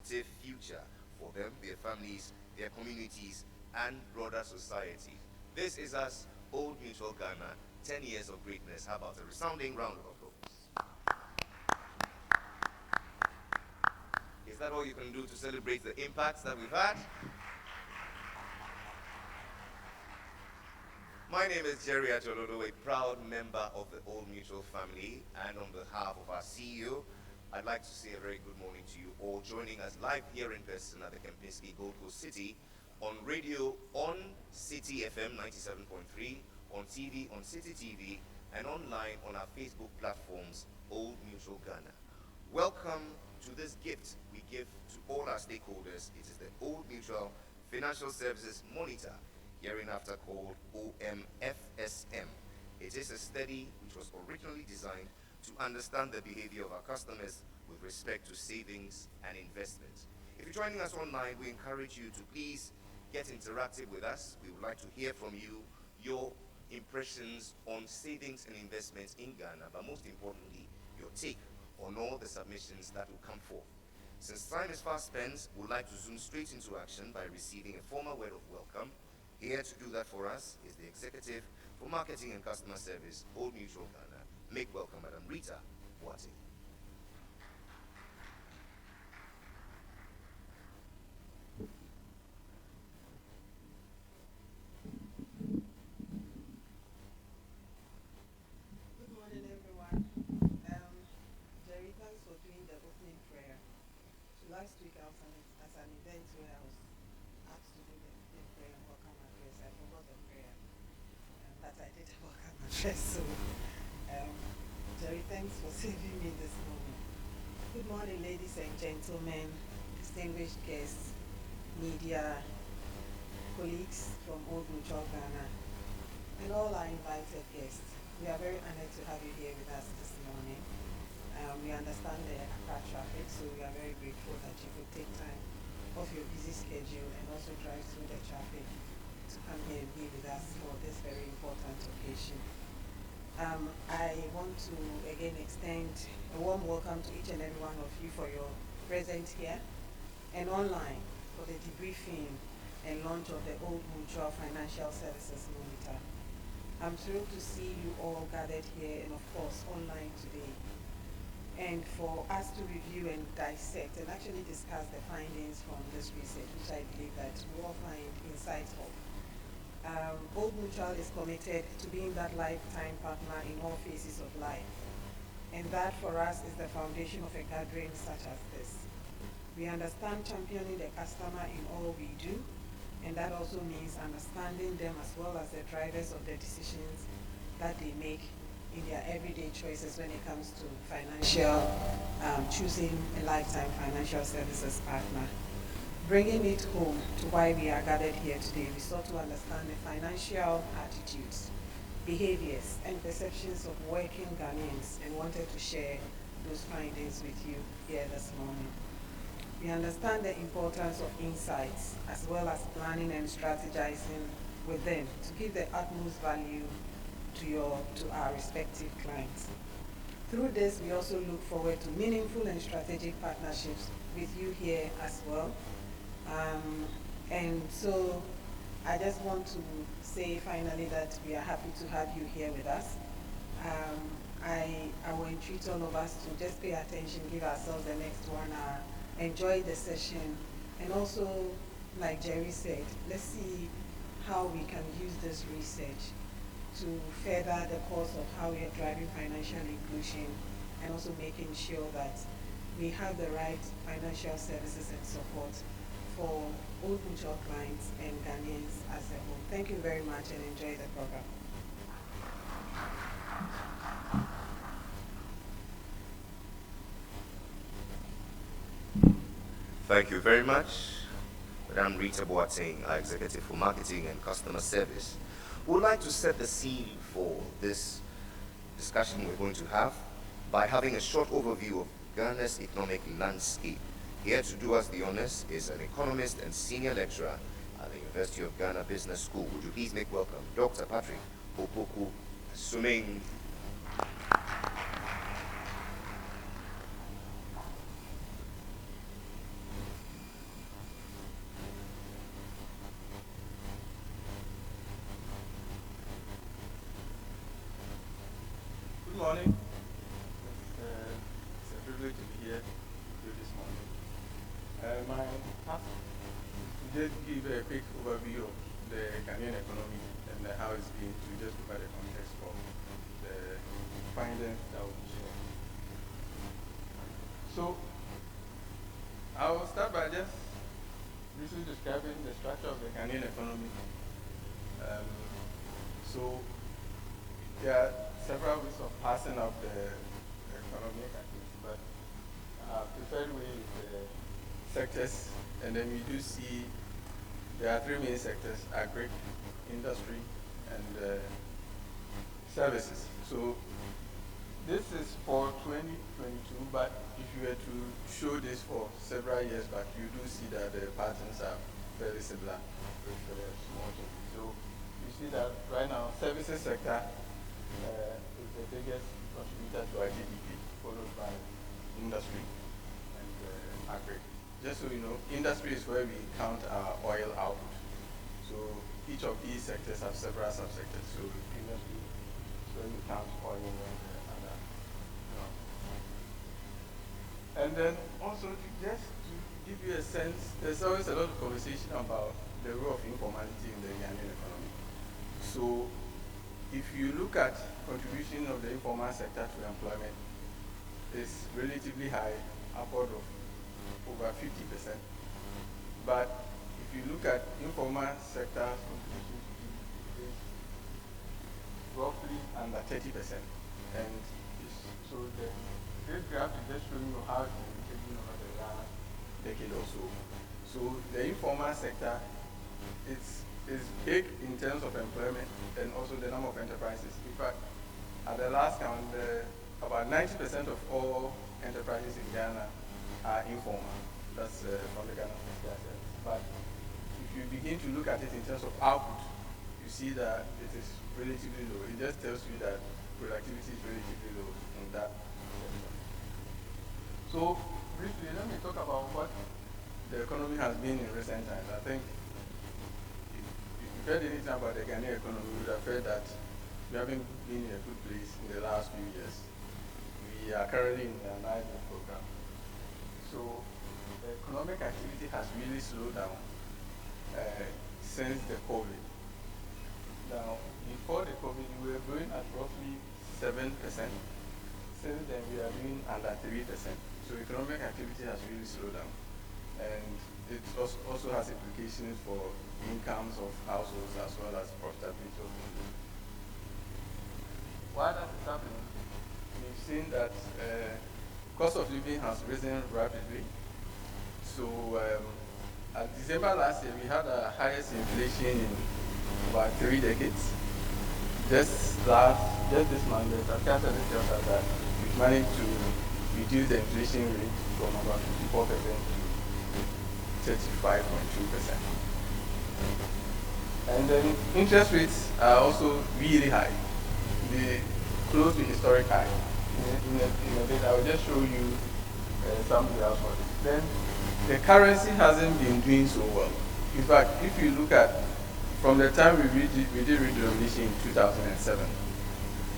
future for them, their families, their communities, and broader society. This is us, Old Mutual Ghana, 10 years of greatness. How about a resounding round of applause? Is that all you can do to celebrate the impacts that we've had? My name is Jerry Ajolodo, a proud member of the Old Mutual family, and on behalf of our CEO, I'd like to say a very good morning to you all joining us live here in person at the Kempinski Gold Coast City, on radio on City FM 97.3, on TV on City TV, and online on our Facebook platforms, Old Mutual Ghana. Welcome to this gift we give to all our stakeholders. It is the Old Mutual Financial Services Monitor, hereinafter called OMFSM. It is a study which was originally designed to understand the behavior of our customers with respect to savings and investments. If you're joining us online, we encourage you to please get interactive with us. We would like to hear from you your impressions on savings and investments in Ghana, but most importantly, your take on all the submissions that will come forth. Since time is fast spent, we'd like to zoom straight into action by receiving a formal word of welcome. Here to do that for us is the Executive for Marketing and Customer Service, Old Mutual Ghana. Make welcome Madam Rita Boateng. Good morning, everyone. Jerry, thanks for doing the opening prayer. So last week I was at an event where I was asked to do the opening prayer and welcome address. I forgot the prayer, but I did a welcome address. So, Jerry, thanks for saving me this morning. Good morning, ladies and gentlemen, distinguished guests, media, colleagues from Old Mutual Ghana, and all our invited guests. We are very honored to have you here with us this morning. We understand the Accra traffic, so we are very grateful that you could take time off your busy schedule and also drive through the traffic to come here and be with us for this very important occasion. I want to again extend a warm welcome to each and every one of you for your presence here and online for the debriefing and launch of the Old Mutual Financial Services Monitor. I'm thrilled to see you all gathered here and of course online today, and for us to review and dissect and actually discuss the findings from this research, which I believe that we all find insightful. Old Mutual is committed to being that lifetime partner in all phases of life, and that for us is the foundation of a gathering such as this. We understand championing the customer in all we do, and that also means understanding them as well as the drivers of the decisions that they make in their everyday choices when it comes to financial, choosing a lifetime financial services partner. Bringing it home to why we are gathered here today, we sought to understand the financial attitudes, behaviors, and perceptions of working Ghanaians and wanted to share those findings with you here this morning. We understand the importance of insights as well as planning and strategizing with them to give the utmost value to our respective clients. Through this, we also look forward to meaningful and strategic partnerships with you here as well. And so I just want to say finally that we are happy to have you here with us. I will entreat all of us to just pay attention, give ourselves the next 1 hour, enjoy the session, and also, like Jerry said, let's see how we can use this research to further the cause of how we are driving financial inclusion and also making sure that we have the right financial services and support for Old Mutual clients and Ghanaians as a whole. Thank you very much and enjoy the program. Thank you very much, Madam Rita Boateng, our Executive for Marketing and Customer Service. We would like to set the scene for this discussion we're going to have by having a short overview of Ghana's economic landscape. Here to do us the honors is an economist and senior lecturer at the University of Ghana Business School. Would you please make welcome Dr. Patrick Opoku Suming. privilege to be here with you this morning. My task is to just give a quick overview of the Ghanaian economy and how it's been, to just look at the context for the findings that will be shared. So, I will start by just briefly describing the structure of the Ghanaian economy. So, there are several ways of passing up the economic activity, but preferred way is the sectors, and then we do see there are three main sectors: agri, industry, and services. So this is for 2022, but if you were to show this for several years back, you do see that the patterns are fairly similar with small changes. So you see that right now, services sector is the biggest contributor to our GDP, followed by industry and agri. Just so you know, industry is where we count our oil output. So each of these sectors have several subsectors. So industry is where we count oil and other. And then also just to give you a sense, there's always a lot of conversation about the role of informality in the Ghanaian economy. So if you look at contribution of the informal sector to employment, it's relatively high, upward of over 50%. But if you look at informal sector's contribution to GDP, it's roughly under 30%. And so this graph is just showing you how it's been changing over the last decade or so. So the informal sector is big in terms of employment and also the number of enterprises. In fact, at the last count, about 90% of all enterprises in Ghana are informal. That's from the Ghana Fiscal Service. But if you begin to look at it in terms of output, you see that it is relatively low. It just tells you that productivity is relatively low in that sector. So briefly, let me talk about what the economy has been in recent times. I think if you've heard anything about the Ghanaian economy, you would have heard that we haven't been in a good place in the last few years. We are currently in the ninth program. So the economic activity has really slowed down since the COVID. Now, before the COVID, we were growing at roughly 7%. Since then, we are doing under 3%. So economic activity has really slowed down. And it also has implications for incomes of households as well as profitability of business. Why that is happening, we've seen that cost of living has risen rapidly. So at December last year, we had the highest inflation in about 3 decades. Just this month, the Fiscal Service tells us that we've managed to reduce the inflation rate from about 54% to 35.2%. And then interest rates are also really high. They close to historic high. In a bit, I will just show you some graphs for this. Then the currency hasn't been doing so well. In fact, if you look at from the time we did redenomination in 2007,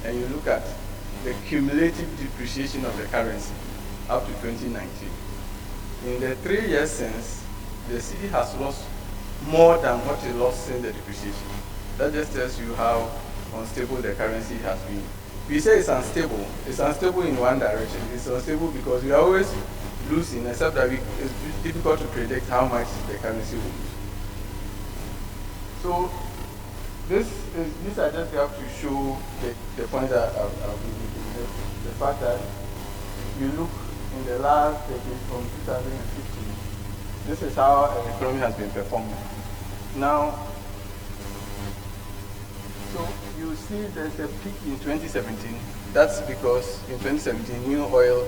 and you look at the cumulative depreciation of the currency up to 2019, in the 3 years since, the cedi has lost more than what it lost in the depreciation. That just tells you how unstable the currency has been. We say it's unstable. It's unstable in one direction. It's unstable because we are always losing, except that it's difficult to predict how much the currency will lose. So these are just have to show the point that I've been making. The fact that you look in the last decade from 2015, this is how the economy has been performing. Now, so you see there's a peak in 2017. That's because in 2017, new oil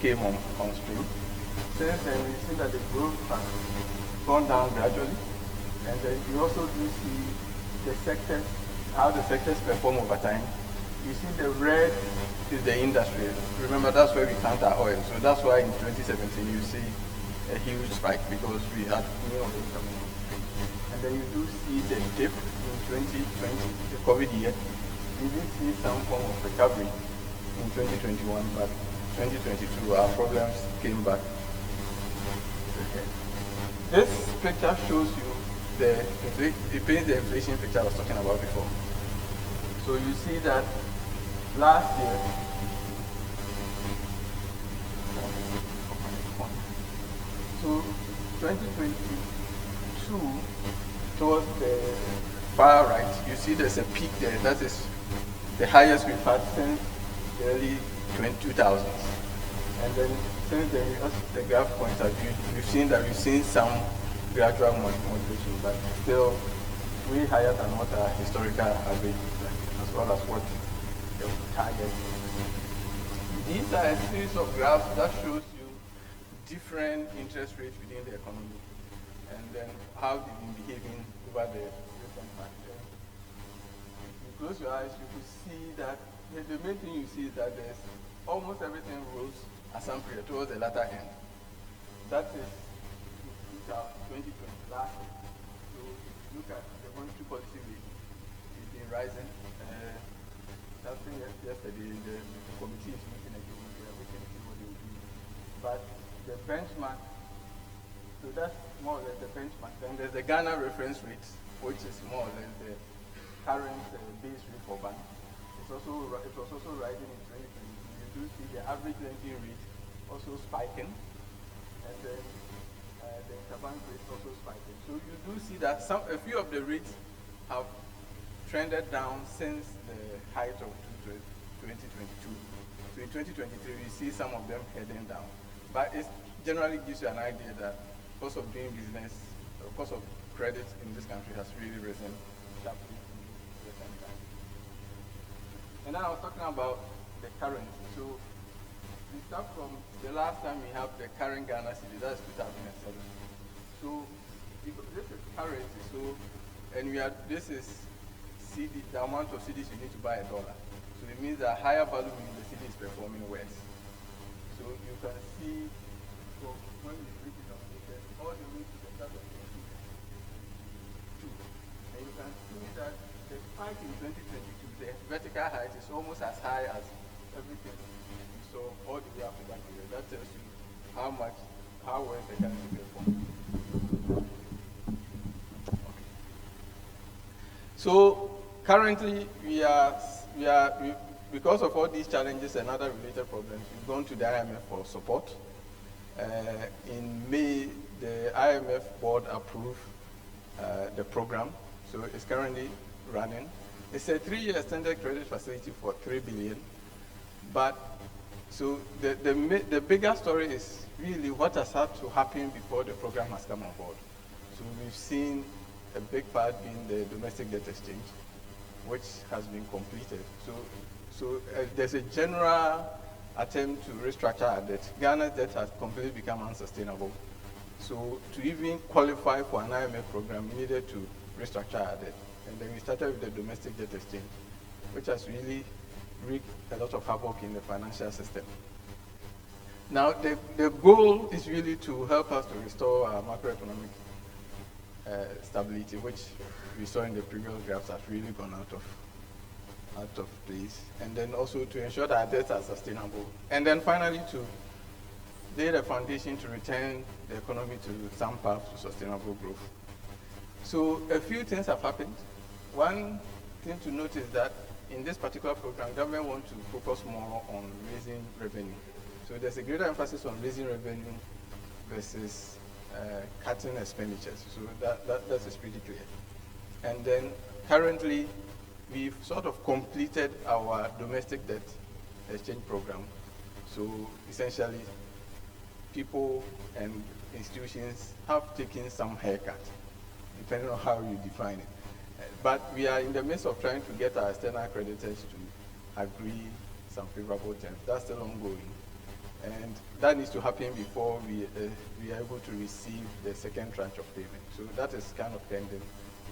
came on stream. Since then, we see that the growth has gone down gradually. And then you also do see the sectors, how the sectors perform over time. You see the red is the industry. Remember, that's where we count our oil. So that's why in 2017 you see a huge spike because we had new oil coming on. And then you do see the dip in 2020, the COVID year. We did see some form of recovery in 2021, but 2022, our problems came back. This picture shows you it paints the inflation picture I was talking about before. So you see that last year, so 2022, towards the far right, you see there's a peak there. That is the highest we've had since the early 2000s. And then since then, as the graph points out, we've seen some gradual moderation, but still way higher than what our historical average is like, as well as what the target is. These are a series of graphs that shows you different interest rates within the economy, and then how they've been behaving over the recent past. You close your eyes, you could see that the main thing you see is that there's almost everything rose at some period towards the latter end. That is 2020 last year. So look at the monetary policy rate. It's been rising. Yesterday the committee is meeting again. We are waiting to see what they will do. But the benchmark, so that's more or less the benchmark. Then there's the Ghana reference rate, which is more or less the current base rate for banks. It was also rising in 2020. You do see the average lending rate also spiking, and then the interbank rate also spiking. So you do see that a few of the rates have trended down since the height of 2022. So in 2023, we see some of them heading down. But it generally gives you an idea that cost of doing business, the cost of credit in this country has really risen sharply in recent times. And now I was talking about the currency. So we start from the last time we have the current Ghana cedi, that's 2007. So this is currency. So this is CD, the amount of CDs you need to buy $1. So it means that higher value means the CD is performing worse. So you can see when you break it down, you can all the way to the start of 2022. And you can see that the spike in 2022, the vertical height is almost as high as everything you saw all the way up to that period. That tells you how well the currency performs. So currently, because of all these challenges and other related problems, we've gone to the IMF for support. In May, the IMF board approved the program, so it's currently running. It's a 3-year extended credit facility for $3 billion. But so the bigger story is really what has had to happen before the program has come on board. So we've seen a big part being the domestic debt exchange, which has been completed. So there's a general attempt to restructure our debt. Ghana's debt has completely become unsustainable. So to even qualify for an IMF program, we needed to restructure our debt. And then we started with the domestic debt exchange, which has really wreaked a lot of havoc in the financial system. Now, the goal is really to help us to restore our macroeconomic stability, which we saw in the previous graphs has really gone out of place, and then also to ensure that our debts are sustainable, and then finally to lay the foundation to return the economy to some path to sustainable growth. So a few things have happened. One thing to note is that in this particular program, government wants to focus more on raising revenue. So there's a greater emphasis on raising revenue versus cutting expenditures. So that is pretty clear. And then currently, we've sort of completed our domestic debt exchange program. So essentially, people and institutions have taken some haircut, depending on how you define it. But we are in the midst of trying to get our external creditors to agree some favorable terms. That's still ongoing. And that needs to happen before we are able to receive the second tranche of payment. So that is kind of pending.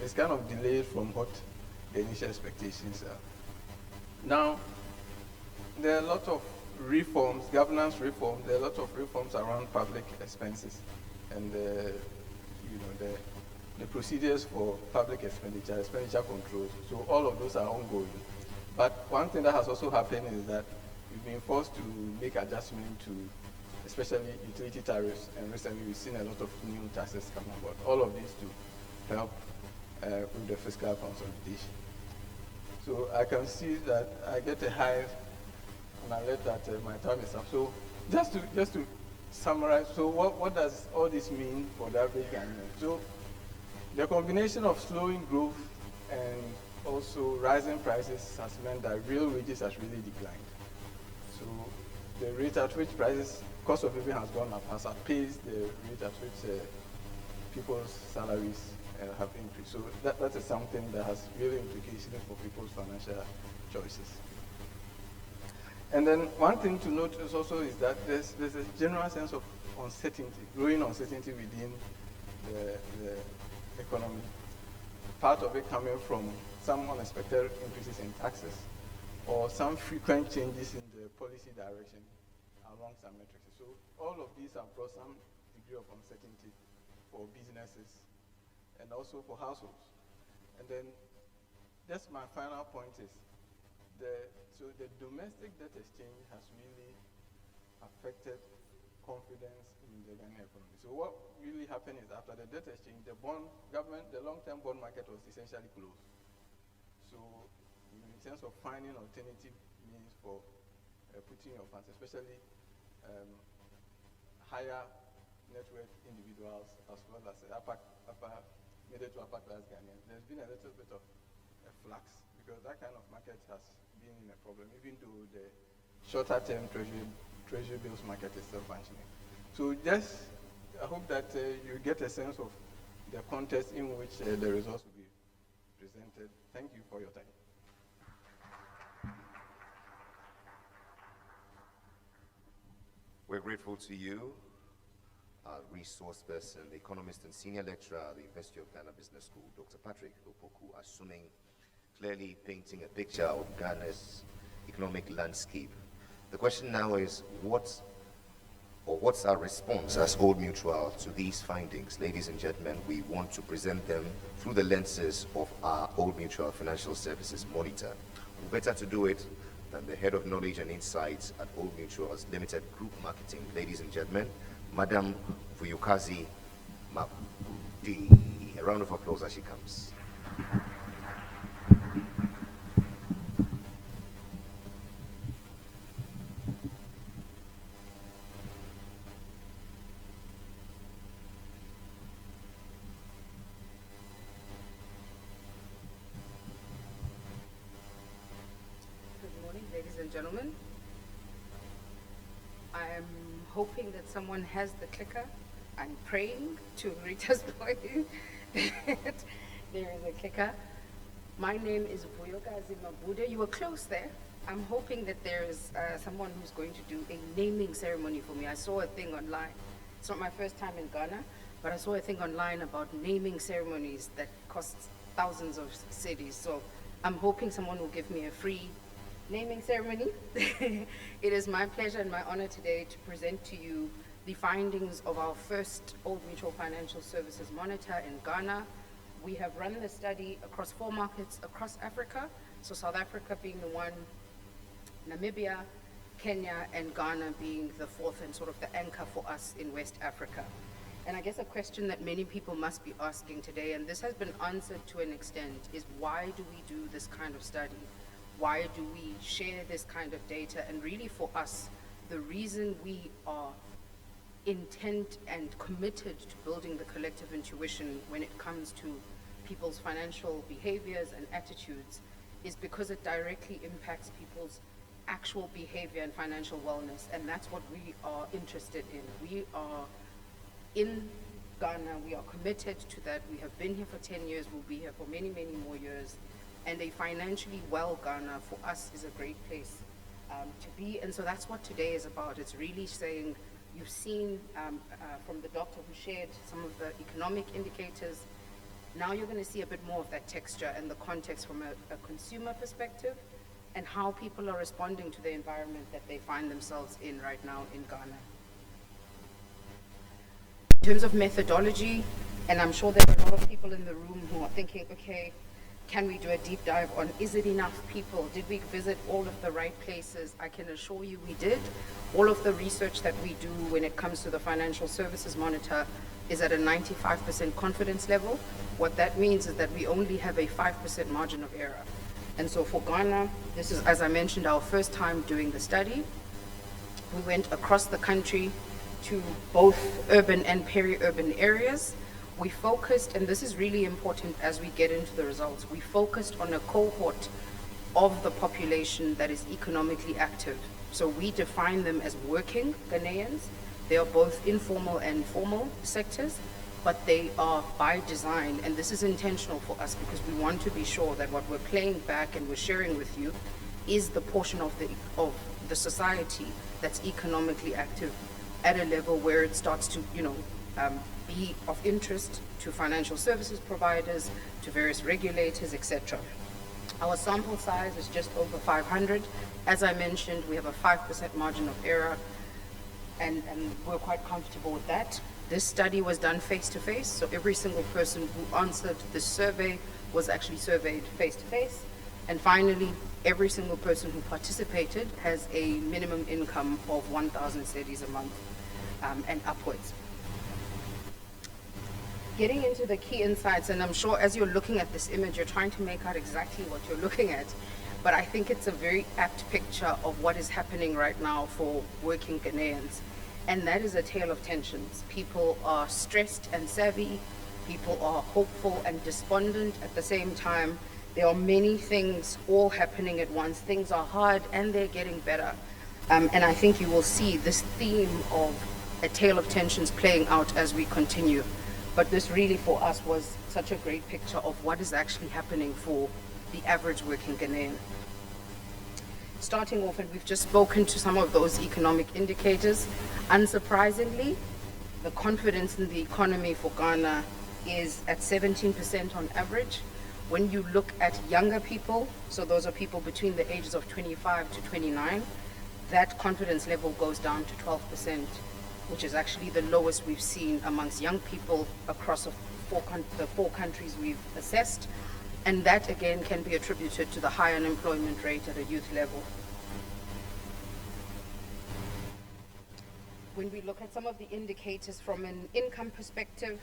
It's kind of delayed from what the initial expectations are. Now, there are a lot of reforms, governance reforms, there are a lot of reforms around public expenses and the procedures for public expenditure controls. So all of those are ongoing. But one thing that has also happened is that we've been forced to make adjustment to especially utility tariffs, and recently we've seen a lot of new taxes come on board. All of this to help with the fiscal consolidation. So I can see that I get a hive and I let that my time is up. So just to summarize, so what does all this mean for the average Ghanaian? So the combination of slowing growth and also rising prices has meant that real wages has really declined. So the rate at which cost of living has gone up has outpaced the rate at which people's salaries have increased. So that is something that has really implications for people's financial choices. And then one thing to note is that there's a general sense of uncertainty, growing uncertainty within the economy. Part of it coming from some unexpected increases in taxes or some frequent changes in the policy direction along some metrics. So all of these have brought some degree of uncertainty for businesses and also for households. And then just my final point is the domestic debt exchange has really affected confidence in the Ghanaian economy. So what really happened is after the debt exchange, the long-term bond market was essentially closed. So in terms of finding alternative means for putting your funds, especially higher net worth individuals as well as middle to upper class Ghanaians, there's been a little bit of a flux because that kind of market has been in a problem, even though the shorter term treasury bills market is still functioning. So I hope that you get a sense of the context in which the results will be presented. Thank you for your time. We're grateful to you, resource person, the economist and senior lecturer at the University of Ghana Business School, Dr. Patrick Opoku, assuming clearly painting a picture of Ghana's economic landscape. The question now is, what's our response as Old Mutual to these findings? Ladies and gentlemen, we want to present them through the lenses of our Old Mutual Financial Services Monitor. Who better to do it than the Head of Knowledge and Insights at Old Mutual's Limited Group Marketing. Ladies and gentlemen, Madam Vuyokazi Mabudi. A round of applause as she comes. Gentlemen, I am hoping that someone has the clicker. I'm praying to Rita's point that there is a clicker. My name is Vuyokazi Mabudi. You were close there. I'm hoping that there is someone who's going to do a naming ceremony for me. I saw a thing online. It's not my first time in Ghana, but I saw a thing online about naming ceremonies that cost thousands of cedis. So I'm hoping someone will give me a free naming ceremony. It is my pleasure and my honor today to present to you the findings of our first Old Mutual Financial Services Monitor in Ghana. We have run the study across 4 markets across Africa, so South Africa being the one, Namibia, Kenya, and Ghana being the 4th and sort of the anchor for us in West Africa. And I guess a question that many people must be asking today, and this has been answered to an extent, is why do we do this kind of study? Why do we share this kind of data? And really for us, the reason we are intent and committed to building the collective intuition when it comes to people's financial behaviors and attitudes is because it directly impacts people's actual behavior and financial wellness. And that's what we are interested in. We are in Ghana, we are committed to that. We have been here for 10 years, we'll be here for many, many more years. And a financially well Ghana for us is a great place to be. And so that's what today is about. It's really saying, you've seen from the doctor who shared some of the economic indicators. Now you're going to see a bit more of that texture and the context from a consumer perspective and how people are responding to the environment that they find themselves in right now in Ghana. In terms of methodology, and I'm sure there are a lot of people in the room who are thinking, okay, Can we do a deep dive on, is it enough people? Did we visit all of the right places? I can assure you we did. All of the research that we do when it comes to the Financial Services Monitor is at a 95% confidence level. What that means is that we only have a 5% margin of error. And so for Ghana, this is, as I mentioned, our first time doing the study. We went across the country to both urban and peri-urban areas. We focused, and this is really important as we get into the results, we focused on a cohort of the population that is economically active. So we define them as working Ghanaians. They are both informal and formal sectors, but they are by design, and this is intentional for us because we want to be sure that what we're playing back and we're sharing with you is the portion of the society that's economically active at a level where it starts to, be of interest to financial services providers, to various regulators, etc. Our sample size is just over 500. As I mentioned, we have a 5% margin of error, and we're quite comfortable with that. This study was done face-to-face, so every single person who answered this survey was actually surveyed face-to-face. And finally, every single person who participated has a minimum income of 1,000 cedis a month and upwards. Getting into the key insights, and I'm sure as you're looking at this image, you're trying to make out exactly what you're looking at, but I think it's a very apt picture of what is happening right now for working Ghanaians. And that is a tale of tensions. People are stressed and savvy, people are hopeful and despondent at the same time. There are many things all happening at once. Things are hard and they're getting better. And I think you will see this theme of a tale of tensions playing out as we continue. But this really for us was such a great picture of what is actually happening for the average working Ghanaian. Starting off, and we've just spoken to some of those economic indicators, unsurprisingly, the confidence in the economy for Ghana is at 17% on average. When you look at younger people, so those are people between the ages of 25 to 29, that confidence level goes down to 12%, which is actually the lowest we've seen amongst young people across the four countries we've assessed. And that again can be attributed to the high unemployment rate at a youth level. When we look at some of the indicators from an income perspective,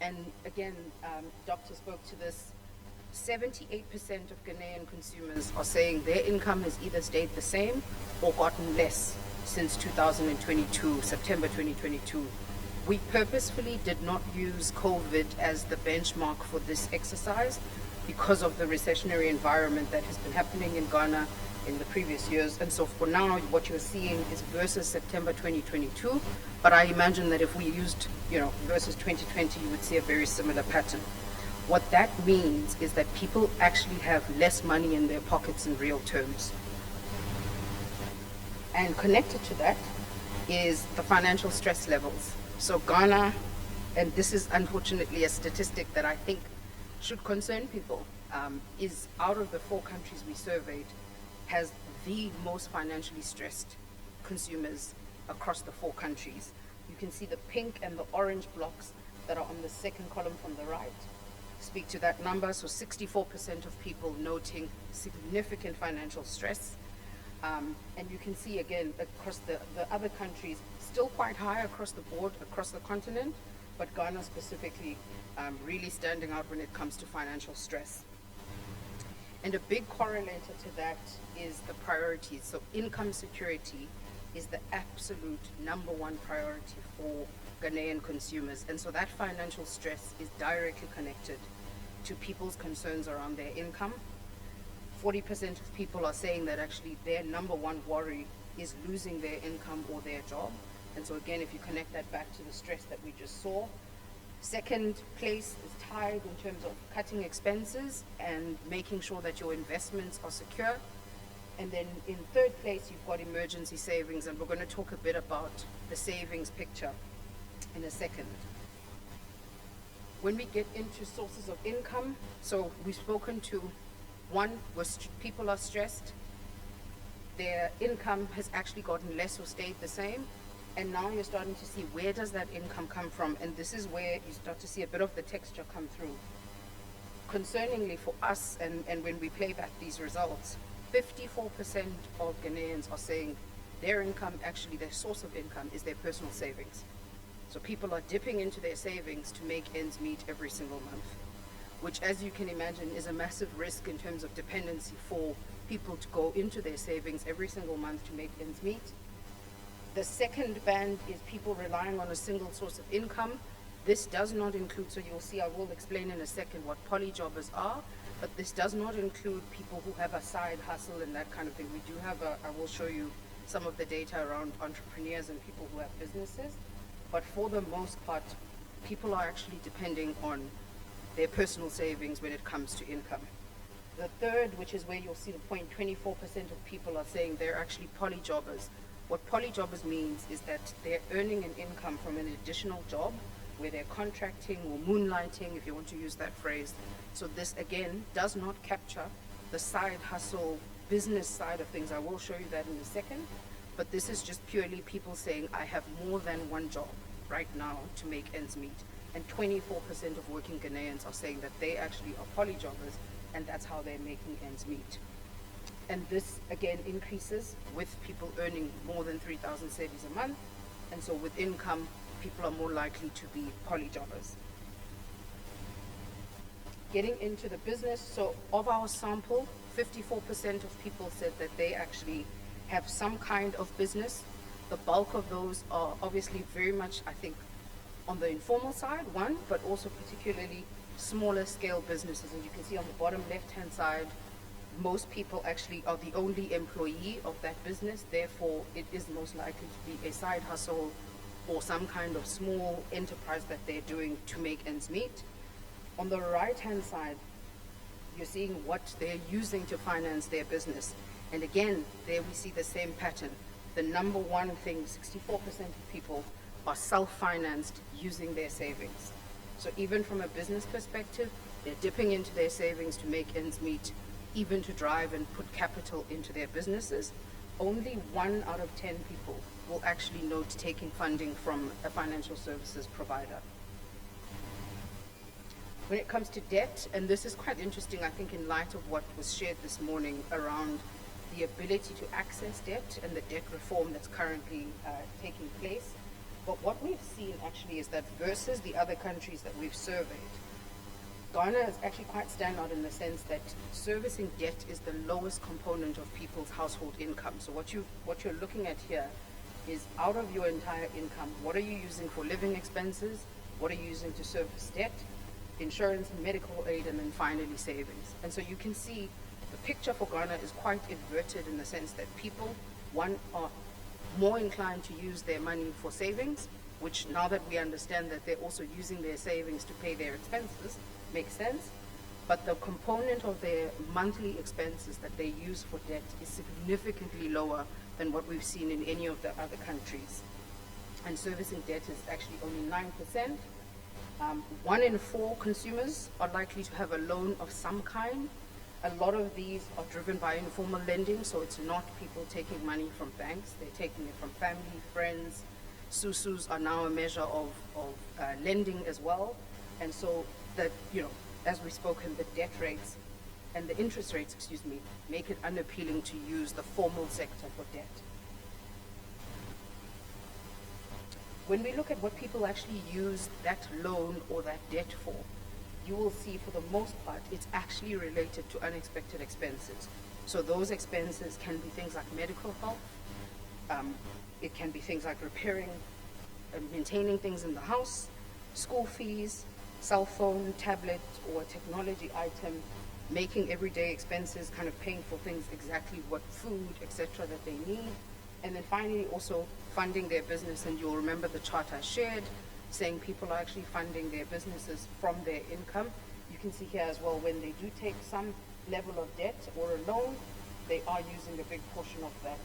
and again, Doctor spoke to this, 78% of Ghanaian consumers are saying their income has either stayed the same or gotten less since 2022, September 2022. We purposefully did not use COVID as the benchmark for this exercise because of the recessionary environment that has been happening in Ghana in the previous years. And so for now, what you're seeing is versus September 2022. But I imagine that if we used, versus 2020, you would see a very similar pattern. What that means is that people actually have less money in their pockets in real terms. And connected to that is the financial stress levels. So Ghana, and this is unfortunately a statistic that I think should concern people, is out of the 4 countries we surveyed, has the most financially stressed consumers across the 4 countries. You can see the pink and the orange blocks that are on the second column from the right speak to that number. So 64% of people noting significant financial stress. And you can see again across the other countries, still quite high across the board, across the continent, but Ghana specifically really standing out when it comes to financial stress. And a big correlator to that is the priorities. So income security is the absolute #1 priority for Ghanaian consumers. And so that financial stress is directly connected to people's concerns around their income. 40% of people are saying that actually their #1 worry is losing their income or their job. And so again, if you connect that back to the stress that we just saw, second place is tied in terms of cutting expenses and making sure that your investments are secure. And then in third place, you've got emergency savings, and we're going to talk a bit about the savings picture in a second. When we get into sources of income, so we've spoken to one, people are stressed, their income has actually gotten less or stayed the same, and now you're starting to see where does that income come from, and this is where you start to see a bit of the texture come through. concerningly for us, and when we play back these results, 54% of Ghanaians are saying their income, actually their source of income, is their personal savings. So people are dipping into their savings to make ends meet every single month, which, as you can imagine, is a massive risk in terms of dependency for people to go into their savings every single month to make ends meet. The second band is people relying on a single source of income. This does not include, so you'll see, I will explain in a second what polyjobbers are, but this does not include people who have a side hustle and that kind of thing. We do have I will show you some of the data around entrepreneurs and people who have businesses, but for the most part, people are actually depending on their personal savings when it comes to income. The third, which is where you'll see the point, 24% of people are saying they're actually polyjobbers. What polyjobbers means is that they're earning an income from an additional job where they're contracting or moonlighting, if you want to use that phrase. So this, again, does not capture the side hustle business side of things. I will show you that in a second. But this is just purely people saying, I have more than one job right now to make ends meet. And 24% of working Ghanaians are saying that they actually are polyjobbers, and that's how they're making ends meet. And this, again, increases with people earning more than 3,000 cedis a month. And so with income, people are more likely to be polyjobbers. Getting into the business, so of our sample, 54% of people said that they actually have some kind of business. The bulk of those are obviously very much, I think, on the informal side, one, but also particularly smaller scale businesses. And you can see on the bottom left-hand side, most people actually are the only employee of that business. Therefore, it is most likely to be a side hustle or some kind of small enterprise that they're doing to make ends meet. On the right-hand side, you're seeing what they're using to finance their business. And again, there we see the same pattern. The number one thing, 64% of people are self-financed using their savings. So even from a business perspective, they're dipping into their savings to make ends meet, even to drive and put capital into their businesses. Only 1 out of 10 people will actually note taking funding from a financial services provider. When it comes to debt, and this is quite interesting, I think, in light of what was shared this morning around the ability to access debt and the debt reform that's currently taking place. But what we've seen actually is that versus the other countries that we've surveyed, Ghana is actually quite standout in the sense that servicing debt is the lowest component of people's household income. So what you're looking at here is, out of your entire income, what are you using for living expenses? What are you using to service debt? Insurance and medical aid, and then finally savings. And so you can see the picture for Ghana is quite inverted in the sense that people, one, are more inclined to use their money for savings, which, now that we understand that they're also using their savings to pay their expenses, makes sense. But the component of their monthly expenses that they use for debt is significantly lower than what we've seen in any of the other countries. And servicing debt is actually only 9%. 1 in 4 consumers are likely to have a loan of some kind. A lot of these are driven by informal lending, so it's not people taking money from banks. They're taking it from family, friends. Susus are now a measure of lending as well. And so that, as we've spoken, the debt rates and the interest rates, make it unappealing to use the formal sector for debt. When we look at what people actually use that loan or that debt for, you will see for the most part it's actually related to unexpected expenses. So those expenses can be things like medical help, it can be things like repairing and maintaining things in the house, school fees, cell phone, tablet, or technology item, making everyday expenses, kind of paying for things exactly what food, etc. that they need. And then finally also funding their business, and you'll remember the chart I shared saying people are actually funding their businesses from their income. You can see here as well, when they do take some level of debt or a loan, they are using a big portion of that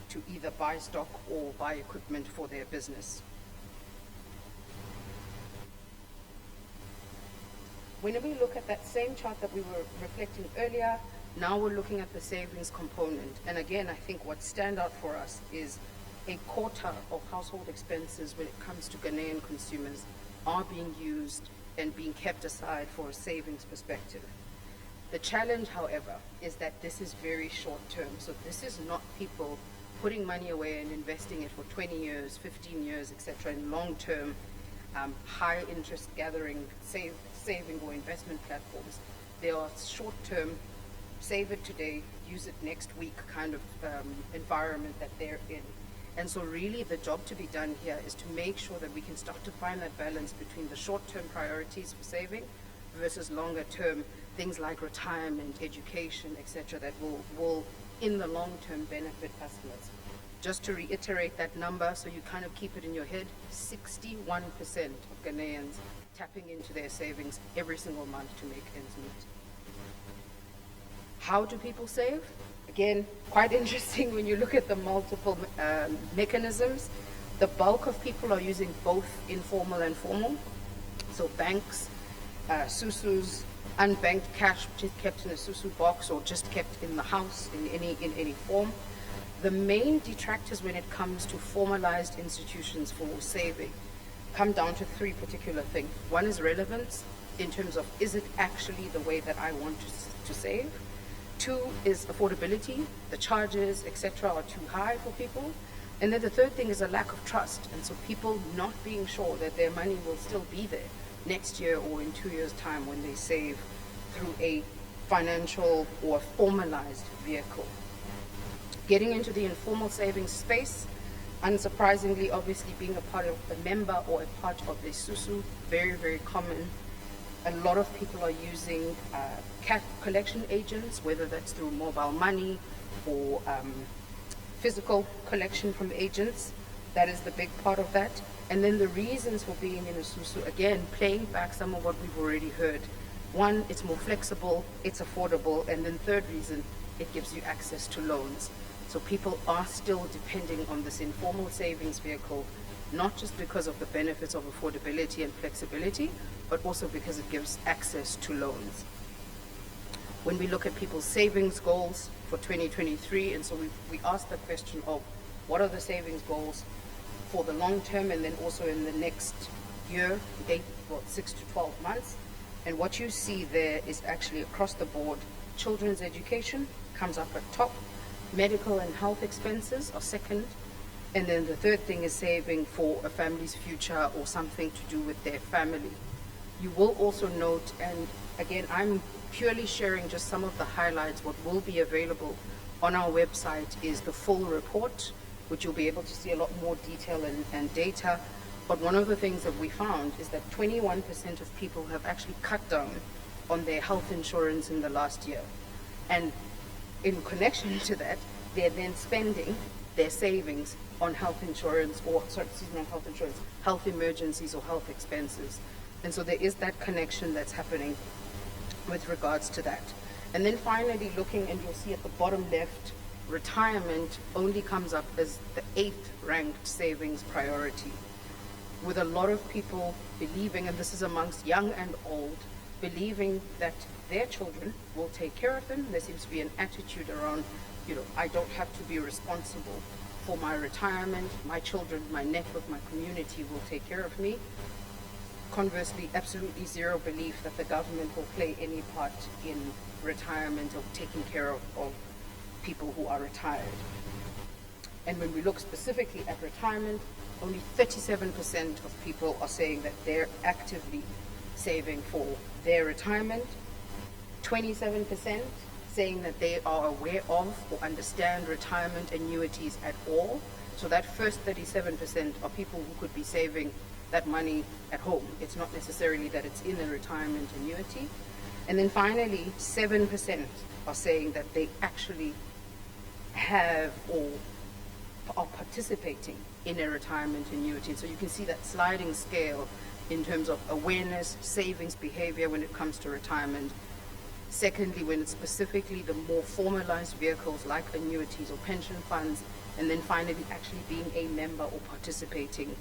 to either buy stock or buy equipment for their business. When we look at that same chart that we were reflecting earlier, now we're looking at the savings component. And again, I think what stands out for us is a quarter of household expenses when it comes to Ghanaian consumers are being used and being kept aside for a savings perspective. The challenge, however, is that this is very short term. So this is not people putting money away and investing it for 20 years, 15 years, etc., in long term, high interest gathering saving or investment platforms. They are short term, save it today, use it next week kind of environment that they're in. And so really the job to be done here is to make sure that we can start to find that balance between the short-term priorities for saving versus longer-term things like retirement, education, etc., that will in the long term benefit customers. Just to reiterate that number so you kind of keep it in your head, 61% of Ghanaians tapping into their savings every single month to make ends meet. How do people save? Again, quite interesting when you look at the multiple mechanisms. The bulk of people are using both informal and formal. So banks, susus, unbanked cash, which is kept in a susu box or just kept in the house in any form. The main detractors when it comes to formalized institutions for saving come down to three particular things. One is relevance in terms of, is it actually the way that I want to save? Two is affordability. The charges, etc., are too high for people. And then the third thing is a lack of trust. And so people not being sure that their money will still be there next year or in 2 years' time when they save through a financial or formalized vehicle. Getting into the informal savings space, unsurprisingly, obviously being a member or a part of the SUSU, very, very common. A lot of people are using collection agents, whether that's through mobile money or physical collection from agents. That is the big part of that. And then the reasons for being in a SUSU, again, playing back some of what we've already heard. One, it's more flexible, it's affordable, and then third reason, it gives you access to loans. So people are still depending on this informal savings vehicle, not just because of the benefits of affordability and flexibility, but also because it gives access to loans. When we look at people's savings goals for 2023, and so we asked the question of what are the savings goals for the long term and then also in the next year, 6 to 12 months. And what you see there is actually across the board, children's education comes up at top, medical and health expenses are second, and then the third thing is saving for a family's future or something to do with their family. You will also note, and again, I'm purely sharing just some of the highlights. What will be available on our website is the full report, which you'll be able to see a lot more detail and data. But one of the things that we found is that 21% of people have actually cut down on their health insurance in the last year. And in connection to that, they're then spending their savings on health insurance health emergencies or health expenses. And so there is that connection that's happening with regards to that. And then finally looking, and you'll see at the bottom left, retirement only comes up as the 8th ranked savings priority, with a lot of people believing, and this is amongst young and old, believing that their children will take care of them. There seems to be an attitude around, I don't have to be responsible for my retirement. My children, my network, my community will take care of me. Conversely, absolutely zero belief that the government will play any part in retirement or taking care of people who are retired. And when we look specifically at retirement, only 37% of people are saying that they're actively saving for their retirement. 27% saying that they are aware of or understand retirement annuities at all. So that first 37% are people who could be saving that money at home. It's not necessarily that it's in a retirement annuity. And then finally, 7% are saying that they actually have or are participating in a retirement annuity. So you can see that sliding scale in terms of awareness, savings behavior when it comes to retirement. Secondly, when it's specifically the more formalized vehicles like annuities or pension funds, and then finally actually being a member or participating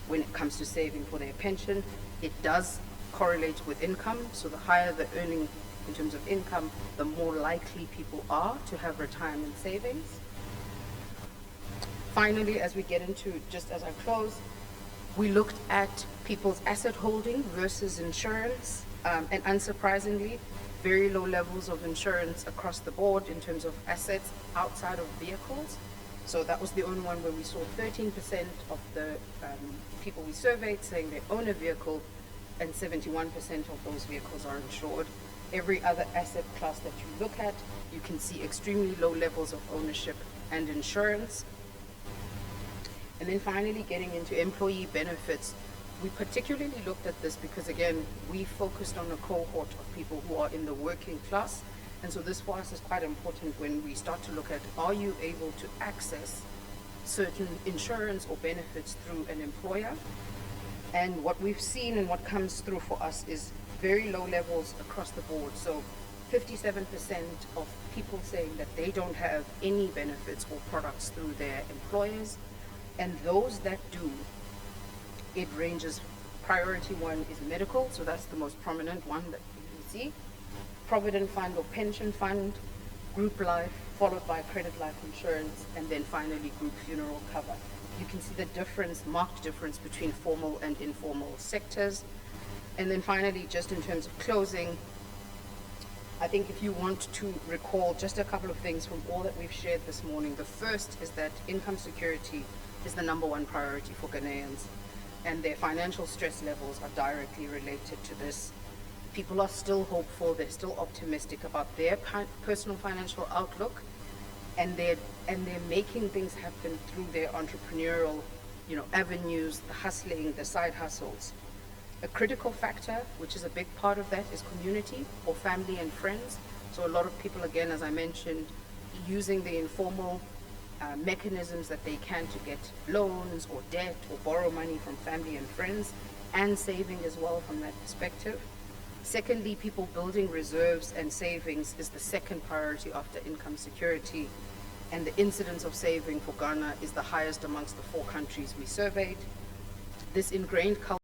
when it comes to saving for their pension. It does correlate with income, so the higher the earning in terms of income, the more likely people are to have retirement savings. Finally, as we get into, just as I close, We looked at people's asset holding versus insurance, and unsurprisingly, very low levels of insurance across the board in terms of assets outside of vehicles. So that was the only one where we saw 13% of the people we surveyed saying they own a vehicle, and 71% of those vehicles are insured. Every other asset class that you look at, you can see extremely low levels of ownership and insurance. And then finally, getting into employee benefits, we particularly looked at this because, again, we focused on a cohort of people who are in the working class. And so this for us is quite important when we start to look at, are you able to access certain insurance or benefits through an employer? And what we've seen and what comes through for us is very low levels across the board. So 57% of people saying that they don't have any benefits or products through their employers. And those that do, it ranges. Priority one is medical, so that's the most prominent one that you can see. Provident fund or pension fund, group life, followed by credit life insurance, and then finally group funeral cover. You can see the difference, marked difference between formal and informal sectors. And then finally, just in terms of closing, I think if you want to recall just a couple of things from all that we've shared this morning, the first is that income security is the #1 priority for Ghanaians, and their financial stress levels are directly related to this. People are still hopeful, they're still optimistic about their personal financial outlook, and they're making things happen through their entrepreneurial, avenues, the hustling, the side hustles. A critical factor, which is a big part of that, is community or family and friends. So a lot of people, again, as I mentioned, using the informal mechanisms that they can to get loans or debt or borrow money from family and friends, and saving as well from that perspective. Secondly, people building reserves and savings is the second priority after income security, and the incidence of saving for Ghana is the highest amongst the 4 countries we surveyed. This ingrained culture